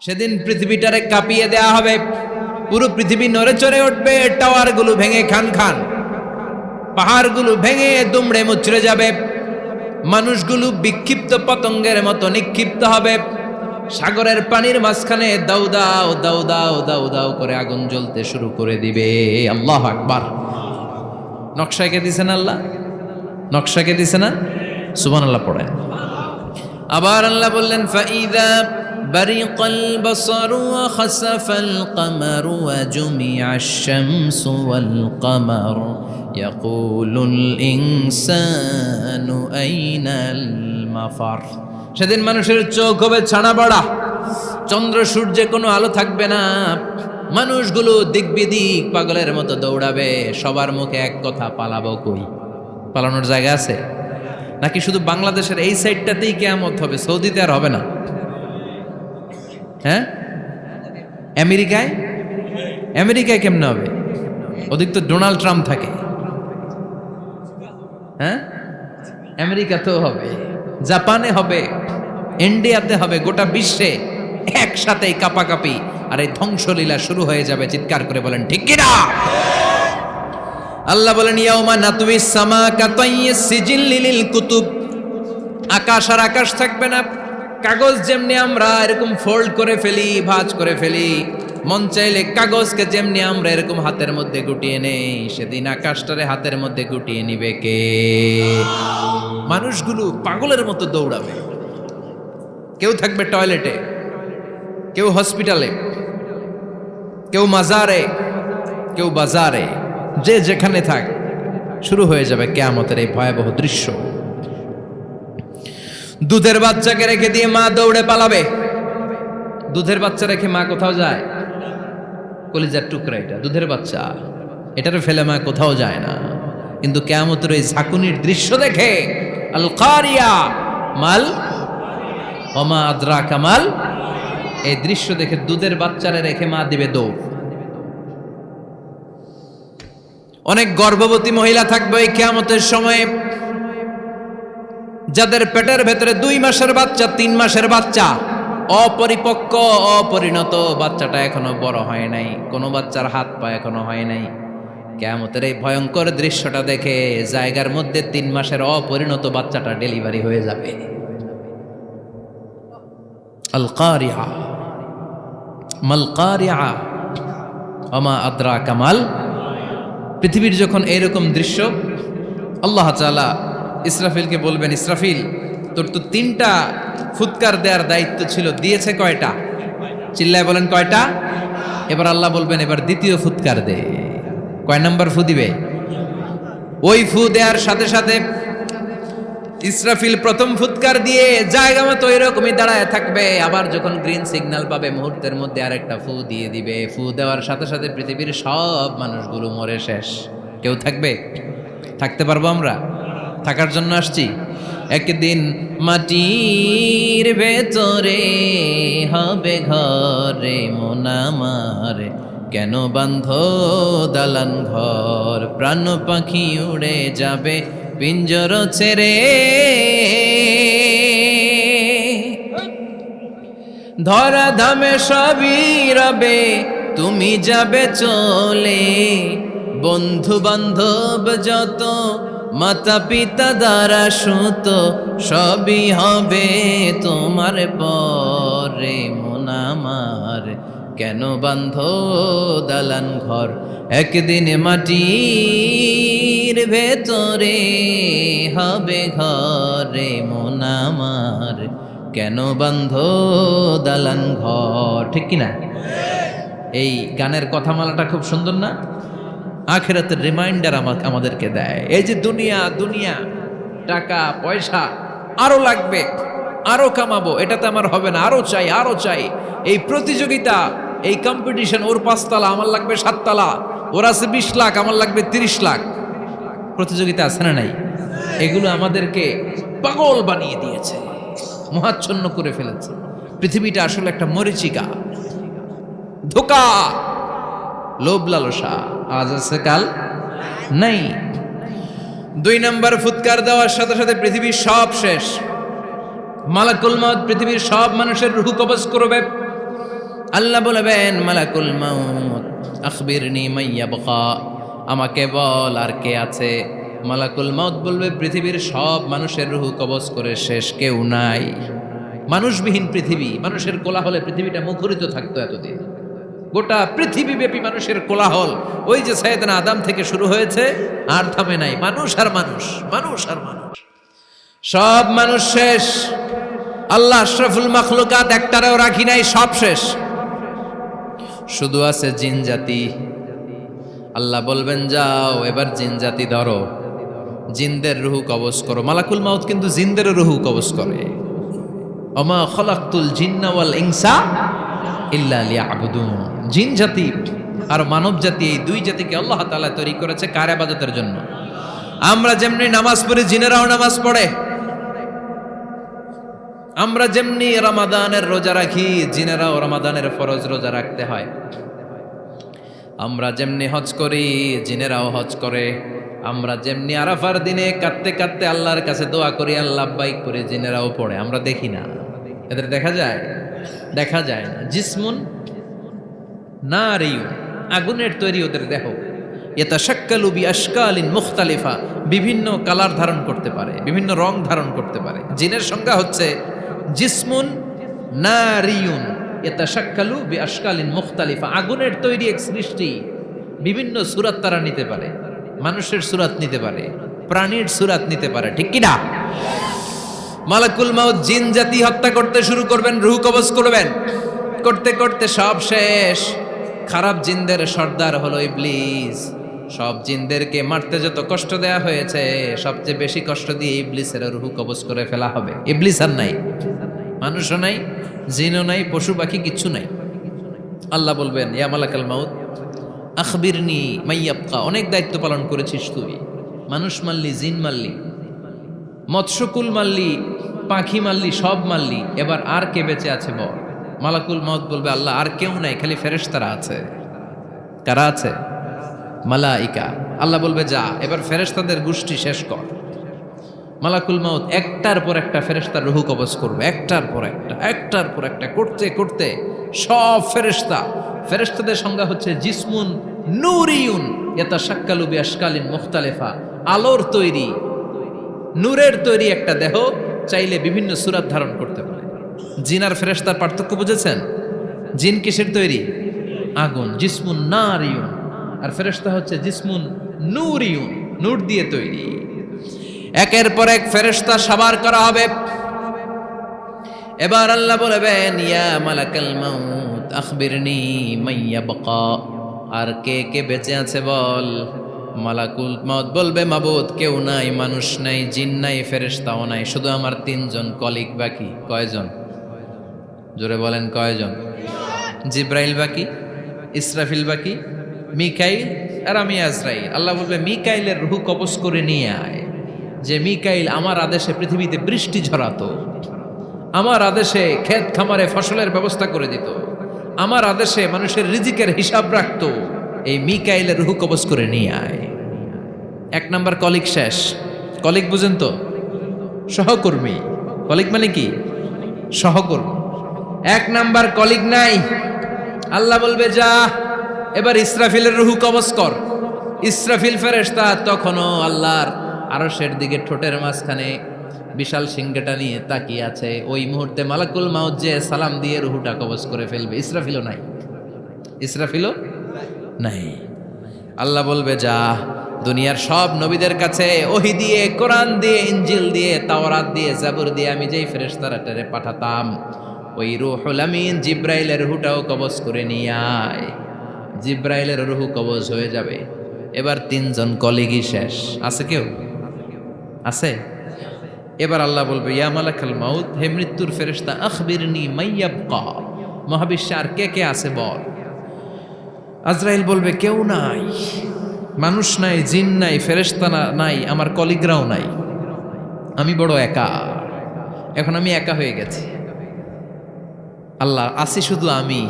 সেদিন পৃথিবীটারে কাঁপিয়ে দেয়া হবে, পুরো পৃথিবী নড়ে চড়ে উঠবে, টাওয়ারগুলো ভেঙে খান খান, পাহাড়গুলো ভেঙে দুমড়ে মুচড়ে যাবে, মানুষগুলো বিক্ষিপ্ত পতঙ্গের মতো নিক্ষিপ্ত হবে, সাগরের পানির মাঝখানে দাউ দাউ দাউ দাউ দাউ দাউ করে আগুন জ্বলতে শুরু করে দিবে। আল্লাহু আকবার। নকশা কে দিছেন আল্লাহ? নকশা কে দিছে না? সুবহানাল্লাহ পড়েন। আবার আল্লাহ বললেন ফাইদা বারিকাল বাসারু ওয়া খাসাফাল কামারু ওয়া জুমিআশ শামসু ওয়াল কামার ইয়াকুলুল ইনসানু আইনাল মাফার। সেদিন মানুষের চোখ হবে ছানা বড়া, চন্দ্র সূর্যে কোনো আলো থাকবে না, মানুষগুলো দিক বিদিক পাগলের মতো দৌড়াবে, সবার মুখে এক কথা, পালাবো কই? পালানোর জায়গা আছে নাকি শুধু বাংলাদেশের এই সাইডটাতেই কিয়ামত হবে? সৌদিতে আর হবে না? হ্যাঁ, আমেরিকায় আমেরিকায় কেমনে হবে? ওদিক তো ডোনাল্ড ট্রাম্প থাকে। হ্যাঁ, আমেরিকাতেও হবে, জাপানে হবে, ইন্ডিয়াতে হবে, গোটা বিশ্বে একসাথেই কাপাকাপি আর এই ধ্বংসলীলা শুরু হয়ে যাবে। চিৎকার করে বলেন ঠিক কিনা? আল্লাহ বলেন ইয়াউমা নাতুইস সামা কাতাইয়িস সিজিল লিল কুতুব। আকাশ আর আকাশ থাকবে না, কাগজ যেমনি আমরা এরকম ফোল্ড করে ফেলি, ভাঁজ করে ফেলি, মন চাইলে কাগজকে যেমনি আমরা এরকম হাতের মধ্যে গুটিয়ে নেই, সেদিন আকাশটারে হাতের মধ্যে গুটিয়ে নিবে কে? মানুষগুলো পাগলের মতো দৌড়াবে, কেউ থাকবে টয়লেটে, কেউ হসপিটালে, কেউ মাজারে, কেউ বাজারে, যে যেখানে থাক, শুরু হয়ে যাবে কিয়ামতের এই ভয়াবহ দৃশ্য। দুধের বাচ্চাকে রেখে দিয়ে মা দৌড়ে পালাবে। দুধের বাচ্চা রেখে মা কোথাও যায়? কলিজার টুকরা এটা, দুধের বাচ্চা, এটারে ফেলে মা কোথাও যায় না। কিন্তু কিয়ামতের এই ঝাঁকুনির দৃশ্য দেখে, আল কারিয়া মাল ওমা আদরাকা মাল, এই দৃশ্য দেখে দুধের বাচ্চারে রেখে মা দিবে দৌড়। অনেক গর্ভবতী মহিলা থাকবে এই কিয়ামতের সময়ে, যাদের পেটের ভেতরে 2 মাসের বাচ্চা, 3 মাসের বাচ্চা, অপরিপক্ক অপরিণত, বাচ্চাটা এখনো বড় হয় নাই, কোনো বাচ্চার হাত পা এখনো হয় নাই। কিয়ামতের এই ভয়ঙ্কর দৃশ্যটা দেখে জায়গার মধ্যে 3 মাসের অপরিণত বাচ্চাটা ডেলিভারি হয়ে যাবে। আল কারিয়া মাল কারিয়া ওমা আদরাকা মাল। পৃথিবীর যখন এইরকম দৃশ্য, আল্লাহ তাআলা ইসরাফিলকে বলবেন, ইসরাফিল তোর তো 3টা ফুৎকার দেওয়ার দায়িত্ব ছিল, দিয়েছে কয়টা? চিল্লায় বলেন কয়টা? এবার আল্লাহ বলবেন এবার দ্বিতীয় ফুৎকার দে। কয় নাম্বার ফু দিবে? ওই ফু দেওয়ার সাথে সাথে ইসরাফিল প্রথম ফুৎকার দিয়ে জায়গা মতো এরকমই দাঁড়ায় থাকবে, আবার যখন গ্রিন সিগন্যাল পাবে মুহূর্তের মধ্যে আরেকটা ফু দিয়ে দিবে। ফু দেওয়ার সাথে সাথে পৃথিবীর সব মানুষগুলো মরে শেষ। কেউ থাকবে? থাকতে পারবো আমরা? থাকার জন্য আসছি। একদিন মাটির ভেতরে হবে ঘরে মন আমার, কেন বান্ধ দালান ঘর, প্রাণ পাখি উড়ে যাবে পিঞ্জর ছেড়ে, ধরা ধামে সবই রবে তুমি যাবে চলে, বন্ধু বান্ধব যত মাতা পিতা দ্বারা সুত সবই হবে তোমার পরে মন আমার, কেন বান্ধ দালান ঘর, একদিন মাটির ভেতরে হবে ঘরে মন আমার, কেন বান্ধ দালান ঘর। ঠিক কিনা? এই গানের কথামালাটা খুব সুন্দর না? আখিরাতের রিমাইন্ডার আমাদেরকে দেয়। এই যে দুনিয়া দুনিয়া, টাকা পয়সা আরো লাগবে, আরো কামাবো, এটাতে আমার হবে না, আরো চাই আরো চাই। এই প্রতিযোগিতা, এই কম্পিটিশন, ওর 5 তলা আমার লাগবে 7 তলা, ওর আছে 20 লাখ আমার লাগবে 30 লাখ, প্রতিযোগিতা আছে না নাই? এগুলো আমাদেরকে পাগল বানিয়ে দিয়েছে, মোহাচ্ছন্ন করে ফেলেছে। পৃথিবীটা আসলে একটা মরীচিকা, ধোঁকা, লোভ লালসা, আজ আছে কাল নাই। 2 নাম্বার ফুৎকার দেওয়ার সাথে সাথে পৃথিবীর সব শেষ। মালাকুল মউত পৃথিবীর সব মানুষের রূহ কবজ করবে। আল্লাহ বলবেন মালাকুল মাউত আখবিরনি মাইয়াবকা, আমাকে বল আর কে আছে। মালাকুল মাউত বলবে পৃথিবীর সব মানুষের রুহু কবজ করে শেষ, কেউ নাই। মানুষবিহীন পৃথিবী, মানুষের কোলাহলে পৃথিবীটা মুখরিত থাকতো এতদিন। গোটা পৃথিবীব্যাপী মানুষের কোলাহল, ওই যে সাইয়েদনা আদম থেকে শুরু হয়েছে আর থামে নাই। মানুষ আর মানুষ, মানুষ আর মানুষ, সব মানুষ শেষ। আল্লাহ আশরাফুল মাখলুকাত একটারেও রাখি নাই, সব শেষ। শুধু আছে জিন জাতি। আল্লাহ বলবেন যাও এবার জিন জাতি ধরো, জিনদের রুহু কবজ করো। মালাকুল মাউত কিন্তু জিনদের রুহু কবজ করে। ওমা খলাকতুল জিন্না ওয়াল ইনসা ইল্লা লিয়াবুদুন। জিন জাতি আর মানব জাতি, এই দুই জাতিকে আল্লাহ তাআলা তৈরি করেছে কার ইবাদতের জন্য। আমরা যেমনি নামাজ পড়ি, জিনেরাও নামাজ পড়ে। আমরা যেমনি রমাদানের রোজা রাখি, জিনেরাও রমাদানের ফরজ রোজা রাখতে হয়। আমরা যেমনি হজ করি, জিনেরাও হজ করে। আমরা যেমনি আরাফার দিনে কাঁদতে কাঁদতে আল্লাহর কাছে দোয়া করি, আল্লাহ বাইক করে, জিনেরাও পড়ে। আমরা দেখি না, এদের দেখা যায়? দেখা যায় না। জিসমুন নারিয়ুন, আগুনের তৈরি ওদের দেহ। ইয়াতাশাক্কালু বিআশকালিন মুখতালিফা, বিভিন্ন কালার ধারণ করতে পারে, বিভিন্ন রং ধারণ করতে পারে। জিনের সংজ্ঞা হচ্ছে জিসমুন নারিয়ুন ইয়াতাশাক্কালু বিআশকালিন মুখতালিফা, আগুনের তৈরি এক সৃষ্টি। বিভিন্ন সূরত তারা নিতে পারে, মানুষের সূরত নিতে পারে, প্রাণীর সূরত নিতে পারে, ঠিক কি না? মালাকুল মাউত জিন জাতি হত্যা করতে শুরু করবেন, রূহ কবজ করবেন। করতে করতে সব শেষ। খারাপ জিনদের সর্দার হলো ইবলিস। সব জিনদেরকে মারতে যত কষ্ট দেয়া হয়েছে, সবচেয়ে বেশি কষ্ট দিয়ে ইবলিসের রূহ কবজ করে ফেলা হবে। ইবলিস আর নাই, মানুষও নাই, জিনও নাই, পশু পাখি কিচ্ছু নাই। আল্লাহ বলবেন ইয়া মালাকাল মাউত আখবিরনি মাইয়াবকা, অনেক দায়িত্ব পালন করেছিস তুই। মানুষ মারলি, জিন মারলি, মৎস্যকুল মারলি, পাখি মারলি, সব মারলি, এবার আর কে বেঁচে আছে বল। মালাকুল মাউত বলবে আল্লাহ আর কেউ নাই, খালি ফেরেশতারা আছে। কারা আছে? মালাইকা। আল্লাহ বলবে যা এবার ফেরেশতাদের গোষ্ঠী শেষ কর। মালাকুল মাউত একটার পর একটা ফেরেশতার রূহ কবজ করবে, একটার পর একটা, একটার পর একটা, করতে করতে সব ফেরেশতা। ফেরেশতাদের সংজ্ঞা হচ্ছে জিসমুন নূরিয়ুন ইয়াতাশাক্কালু বিআশকালিন মুখতালিফা, আলোর তৈরি, নূরের তৈরি একটা দেহ, চাইলে বিভিন্ন সূরত ধারণ করতে পারে। জিন আর ফেরেশতার পার্থক্য বুঝেছেন? জিন কিসের তৈরি? আগুন, জিসমুন নারিয়ুন। আর ফেরেশতা হচ্ছে জিসমুন নূরিয়ুন, নূর দিয়ে তৈরি। একের পর এক ফেরেশতা সাবার করা হবে। এবার আল্লাহ বলবেন ইয়া মালাকাল মাউত আখবিরনি মাইয়াবকা, আর কে কে বেঁচে আছে বল। মালাকুল মাউত বলবে মাবুদ কেউ নাই, মানুষ নাই, জিন নাই, ফেরেশতাও নাই, শুধু আমার তিনজন কলিগ বাকি। কয়জন? জোরে বলেন কয়জন? জিব্রাইল বাকি, ইসরাফিল বাকি, মিকাইল আর আমি আজরাইল। আল্লাহ বলবে মিকাইলের রূহ কবজ করে নিয়ে আয়। যে মিকাইল আমার আদেশে পৃথিবীতে বৃষ্টি ঝরাতো, আমার আদেশে ক্ষেত খামারে ফসলের ব্যবস্থা করে দিত, আমার আদেশে মানুষের রিজিকের হিসাব রাখতো, এই মিকাইলের রূহ কবজ করে নিয়ে আয়। এক নাম্বার কলিগ শেষ। কলিগ বুঝেন তো? সহকর্মী। কলিগ মানে কি? সহকর্মী। এক নাম্বার কলিগ নাই। আল্লাহ বলবে যা এবার ইসরাফিলের রূহ কবজ কর। ইসরাফিল ফেরেশতা তখনও আল্লাহর আরশের দিকে ঠোঁটের মাঝখানে বিশাল সিংহটা নিয়ে তাকিয়ে আছে। ওই মুহূর্তে মালাকুল মাউত যে সালাম দিয়ে রূহটা কবজ করে ফেলবে। ইসরাফিলও নাই, ইসরাফিলও নাই। আল্লাহ বলবে যা দুনিয়ার সব নবীদের কাছে ওহী দিয়ে, কোরআন দিয়ে, ইনজিল দিয়ে, তাওরাত দিয়ে, জাবুর দিয়ে আমি যেই ফেরেশতারাটারে পাঠাতাম, ওই রূহুল আমিন জিব্রাইলের রূহটাও কবজ করে নিয়ে আয়। জিব্রাইলের রূহ কবজ হয়ে যাবে। এবার তিনজন কলিগই শেষ। আছে কেউ? আছে? এবার আল্লাহ বলবে ইয়া মালাকাল মাউত, হে মৃত্যুর ফেরেশতা আখবিরনি মাইয়াবকা, মহাবিশ্বে আর কে কে আছে বল। আজরাইল বলবে কেউ নাই, মানুষ নাই, জিন নাই, ফেরেশতা নাই, আমার কলিগরাও নাই, আমি বড় একা। এখন আমি একা হয়ে গেছি। আল্লাহ আসি শুধু আমি।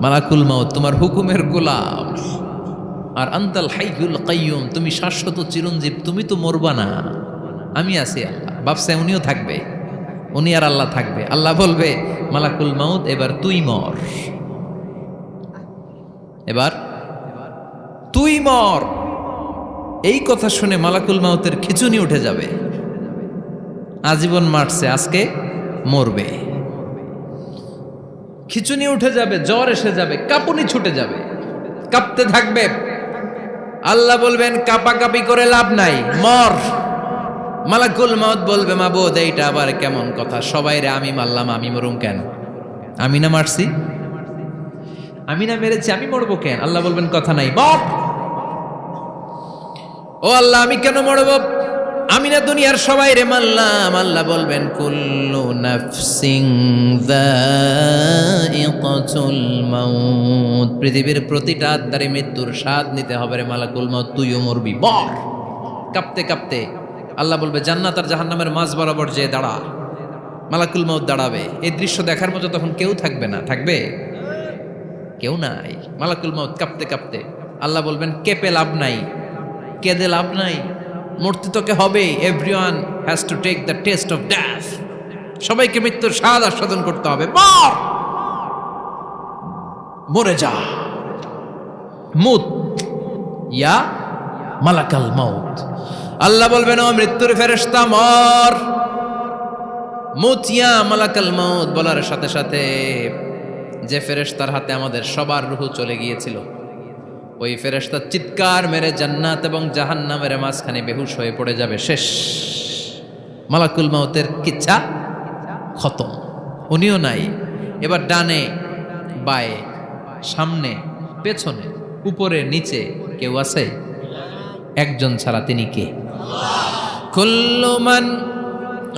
মালাকুল মাউত তোমার হুকুমের গোলাম, আর আনতাল হাইয়ুল কাইয়ুম, তুমি শাশ্বত চিরঞ্জীব, তুমি তো মরবা না, আমি আছি। আল্লাহ ভাবছে উনিও থাকবে, উনি আর আল্লাহ থাকবে। আল্লাহ বলবে মালাকুল মাউত এবার তুই মর। এবার তুই মর, এই কথা শুনে মালাকুল মাউতের খিচুনি উঠে যাবে। আজীবন মারছে, আজকে মরবে। খিচুনি উঠে যাবে, জ্বর এসে যাবে, কাঁপুনি ছুটে যাবে, কাঁপতে থাকবে। আল্লাহ বলবেন কাঁপাকাঁপি করে লাভ নাই, মর। মালাকুল মাউত বলবে মাবুদ এইটা আবার কেমন কথা, সবাই রে আমি মারলাম, আমি মরুম কেন? আমি না মারছি, আমি না মেরেছি, আমি মরবো কেন? আল্লাহ বলবেন কথা নাই, মর। ও আল্লাহ আমি কেন মরবো? আমি না দুনিয়ার সবাই রে মারলাম। আল্লাহ বলবেন কুল্লু নাফসিন যায়িকাতুল মাউত, পৃথিবীর প্রতিটা আত্মারে মৃত্যুর স্বাদ নিতে হবে রে মালাকুল মাউত, তুইও মরবি, মর। কাঁপতে কাঁপতে আল্লাহ বলবে জান্নাত আর জাহান্নামের মাঝ বরাবর যে দাঁড়া। মালাকুল মাউত দাঁড়াবে, এই দৃশ্য দেখার মতো তখন কেউ থাকবে না, থাকবে কেউ নাই। মালাকুল মাউত কাঁপতে কাঁপতে আল্লাহ বলবেন কেঁপে লাভ নাই, কেঁদে লাভ নাই, মরতে তোকে হবে। Everyone has to take the test of death, সবাইকে মৃত্যুর স্বাদ আস্বাদন করতে হবে, মর, মরে যা। মুত ইয়া মালাকাল মাউত। আল্লাহ বলবেন ও মৃত্যুর ফেরেশতা মর। মুত ইয়া মালাকাল মাউত বলার সাথে সাথে যে ফেরেশতার হাতে আমাদের সবার রূহ চলে গিয়েছিল, ওই ফেরেশতা চিৎকার মেরে জান্নাত এবং জাহান্নামের মাঝখানে বেহুশ হয়ে পড়ে যাবে, শেষ। মালাকুল মাউতের কিচ্ছা খতম, উনিও নাই। এবার ডানে বায়ে সামনে পেছনে উপরে নিচে কেউ আছে? একজন ছাড়া, তিনি কে? কুল্লু মান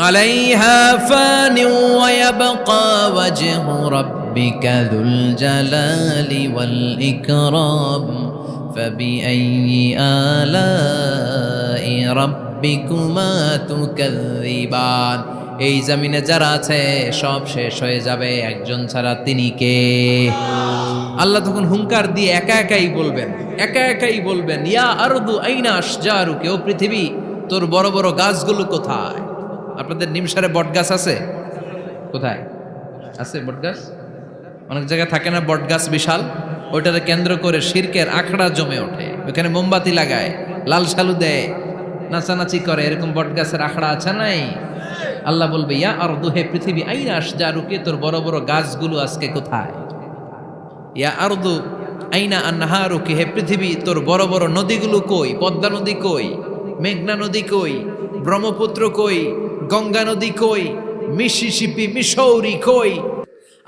আলাইহা ফানি ওয়া ইয়াবকা ওয়াজহু রাব্বিকা যুল জালালি ওয়াল ইকরাম ফাবিআইয়ি আলাই রাব্বিকুমা তুকাযযিবান। এই জমিনে যারা আছে সব শেষ হয়ে যাবে, একজন ছাড়া, তিনি কে? আল্লাহ তখন হুঙ্কার দিয়ে একা একাই বলবেন, একা একাই বলবেন ইয়া আরদু আইনা আশজারুকি, ও পৃথিবী তোর বড় বড় গাছগুলো কোথায়? আপনাদের নিমসারে বট গাছ আছে? কোথায় আছে বট গাছ? অনেক জায়গায় থাকে না বট গাছ বিশাল, ওইটাকে কেন্দ্র করে শিরকের আখড়া জমে ওঠে, ওখানে মোমবাতি লাগায়, লাল শালু দেয়, নাচানাচি করে, এরকম বট গাছের আখড়া আছে নাই? আল্লাহ বলবে ইয়া আরদু, হে পৃথিবী, আইনা আশজারুকি, তোর বড় বড় গাছগুলো আজকে কোথায়? ইয়া আরদু আইনা আনহারুকি, হে পৃথিবী তোর বড় বড় নদীগুলো কই? পদ্মা নদী কই? মেঘনা নদী কই? ব্রহ্মপুত্র কই? গঙ্গা নদী কই? মিসিসিপি, মিসৌরি কই?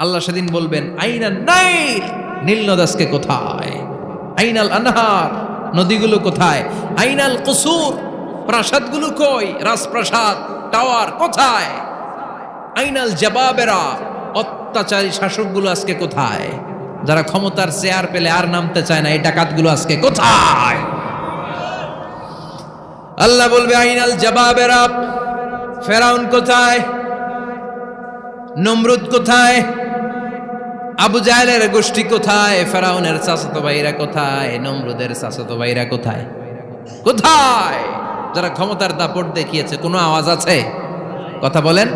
আল্লাহ সেদিন বলবেন আইনা নাইল, নীল নদ আজকে কোথায়? আইনাল আনহার, নদীগুলো কোথায়? আইনাল কুসুর, প্রাসাদগুলো কই? রাজপ্রাসাদ, টাওয়ার কোথায়? আইনাল জাবাবেরা, অত্যাচারী শাসকগুলো আজকে কোথায়? যারা ক্ষমতার চেয়ার পেলে আর নামতে চায় না, এই ডাকাতগুলো আজকে কোথায়? আল্লাহ বলবে আইনাল জাবাবেরা, ফেরাউন কোথায়? নমরুদ কোথায়? আবু জাহেলের গোষ্ঠী কোথায়? ফেরাউনের চাচাতো ভাইরা কোথায়? নমরুদের চাচাতো ভাইরা কোথায়? কোথায়? যারা ক্ষমতার দাপট দেখিয়েছে, কোনো আওয়াজ আছে? কথা বলেন।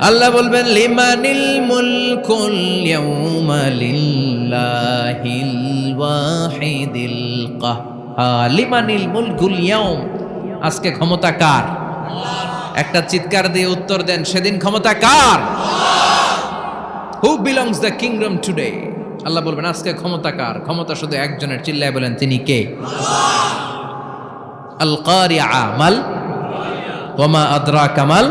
আল্লাহ বলবেন লিমানিল মুলকুল ইয়াউমা লিল্লাহিল ওয়াহিদিল কাহ্হার, লিমানিল মুলকুল ইয়াউম, আজকে ক্ষমতা কার? একটা চিৎকার দিয়ে উত্তর দেন, সেদিন ক্ষমতা কার? Who belongs the kingdom today? আল্লাহ বলবেন আজকে ক্ষমতা কার? ক্ষমতা শুধু একজনের, চিল্লায় বলেন তিনি কে? আল কারিআ মাল ওয়া মা আদরাকা মাল